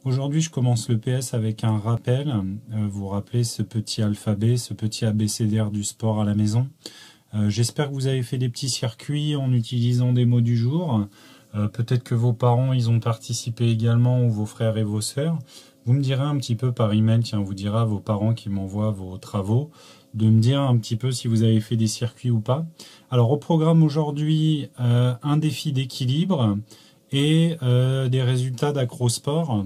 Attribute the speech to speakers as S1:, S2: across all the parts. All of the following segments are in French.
S1: Aujourd'hui, je commence le PS avec un rappel. Vous vous rappelez ce petit alphabet, ce petit abécédaire du sport à la maison. J'espère que vous avez fait des petits circuits en utilisant des mots du jour. Peut-être que vos parents, ils ont participé également, ou vos frères et vos sœurs. Vous me direz un petit peu par email, tiens, vous direz à vos parents qui m'envoient vos travaux, de me dire un petit peu si vous avez fait des circuits ou pas. Alors, au programme aujourd'hui, un défi d'équilibre et des résultats d'acrosport.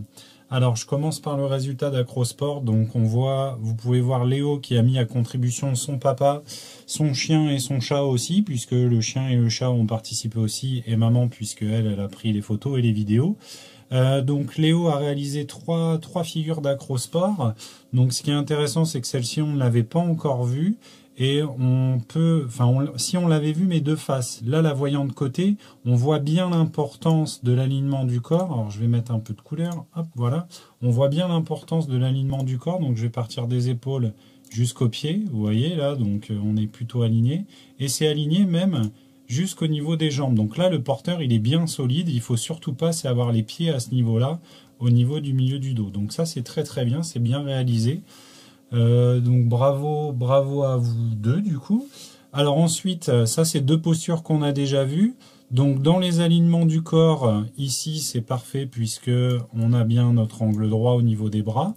S1: Alors, je commence par le résultat d'acrosport. Donc, vous pouvez voir Léo qui a mis à contribution son papa, son chien et son chat aussi, puisque le chien et le chat ont participé aussi, et maman, puisque elle a pris les photos et les vidéos. Donc, Léo a réalisé trois figures d'acrosport. Donc, ce qui est intéressant, c'est que celle-ci, on ne l'avait pas encore vue. Et si on l'avait vu mais de face, là la voyant de côté, on voit bien l'importance de l'alignement du corps. Alors je vais mettre un peu de couleur, hop, voilà. On voit bien l'importance de l'alignement du corps, donc je vais partir des épaules jusqu'aux pieds, vous voyez là, donc on est plutôt aligné. Et c'est aligné même jusqu'au niveau des jambes. Donc là le porteur il est bien solide, il faut surtout pas avoir les pieds à ce niveau-là, au niveau du milieu du dos. Donc ça c'est très très bien, c'est bien réalisé. Donc bravo à vous deux du coup. Alors ensuite, ça c'est deux postures qu'on a déjà vues. Donc dans les alignements du corps, ici c'est parfait puisque on a bien notre angle droit au niveau des bras.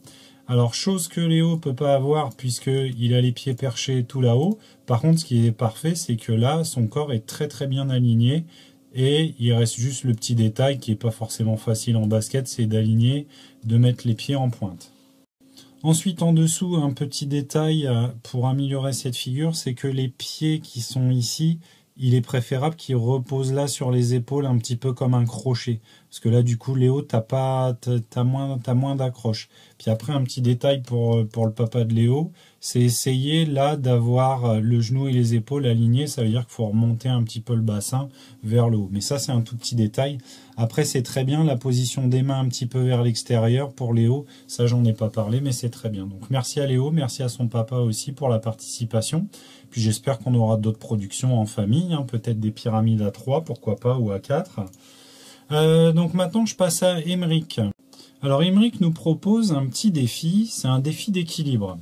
S1: Alors chose que Léo peut pas avoir puisqu'il a les pieds perchés tout là-haut. Par contre ce qui est parfait c'est que là son corps est très très bien aligné. Et il reste juste le petit détail qui est pas forcément facile en basket, c'est d'aligner, de mettre les pieds en pointe. Ensuite, en dessous, un petit détail pour améliorer cette figure, c'est que les pieds qui sont ici, il est préférable qu'ils reposent là sur les épaules un petit peu comme un crochet. Parce que là, du coup, Léo, t'as moins d'accroche. Puis après, un petit détail pour le papa de Léo, c'est essayer là d'avoir le genou et les épaules alignés. Ça veut dire qu'il faut remonter un petit peu le bassin vers le haut. Mais ça, c'est un tout petit détail. Après, c'est très bien la position des mains un petit peu vers l'extérieur pour Léo. Ça, j'en ai pas parlé, mais c'est très bien. Donc, merci à Léo, merci à son papa aussi pour la participation. Puis j'espère qu'on aura d'autres productions en famille, hein, peut-être des pyramides à 3, pourquoi pas, ou à 4. Donc maintenant, je passe à Émeric. Alors, Émeric nous propose un petit défi, c'est un défi d'équilibre.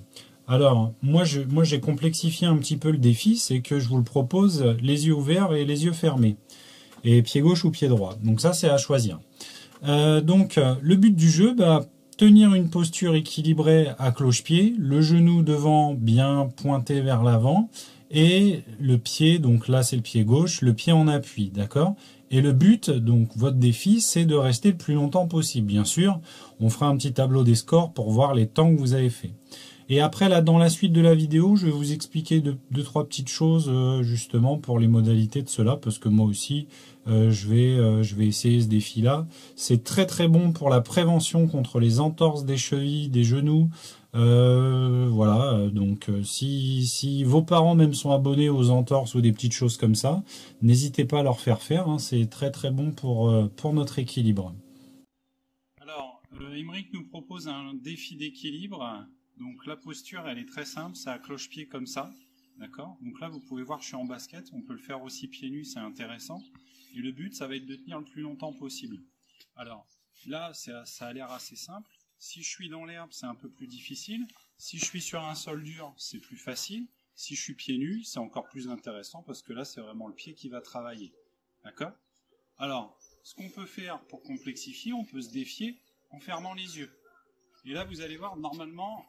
S1: Alors, moi j'ai complexifié un petit peu le défi, c'est que je vous le propose les yeux ouverts et les yeux fermés. Et pied gauche ou pied droit. Donc ça, c'est à choisir. Le but du jeu, tenir une posture équilibrée à cloche-pied, le genou devant bien pointé vers l'avant et le pied, donc là c'est le pied gauche, le pied en appui, d'accord? Et le but, donc votre défi, c'est de rester le plus longtemps possible. Bien sûr, on fera un petit tableau des scores pour voir les temps que vous avez fait. Et après, là, dans la suite de la vidéo, je vais vous expliquer deux, trois petites choses, justement, pour les modalités de cela, parce que moi aussi, je vais essayer ce défi-là. C'est très, très bon pour la prévention contre les entorses des chevilles, des genoux. Voilà, donc si vos parents même sont abonnés aux entorses ou des petites choses comme ça, n'hésitez pas à leur faire faire, hein, c'est très, très bon pour notre équilibre. Alors, Émeric nous propose un défi d'équilibre. Donc la posture, elle est très simple, c'est à cloche-pied comme ça, d'accord? Donc là, vous pouvez voir, je suis en basket, on peut le faire aussi pieds nus, c'est intéressant. Et le but, ça va être de tenir le plus longtemps possible. Alors là, ça a l'air assez simple. Si je suis dans l'herbe, c'est un peu plus difficile. Si je suis sur un sol dur, c'est plus facile. Si je suis pieds nus, c'est encore plus intéressant parce que là, c'est vraiment le pied qui va travailler, d'accord? Alors, ce qu'on peut faire pour complexifier, on peut se défier en fermant les yeux. Et là, vous allez voir, normalement,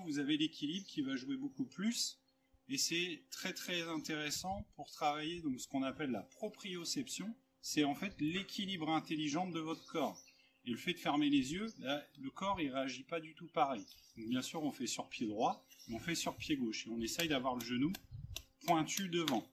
S1: vous avez l'équilibre qui va jouer beaucoup plus. Et c'est très très intéressant pour travailler donc ce qu'on appelle la proprioception. C'est en fait l'équilibre intelligent de votre corps. Et le fait de fermer les yeux, là, le corps il réagit pas du tout pareil. Donc bien sûr, on fait sur pied droit, mais on fait sur pied gauche. Et on essaye d'avoir le genou pointu devant.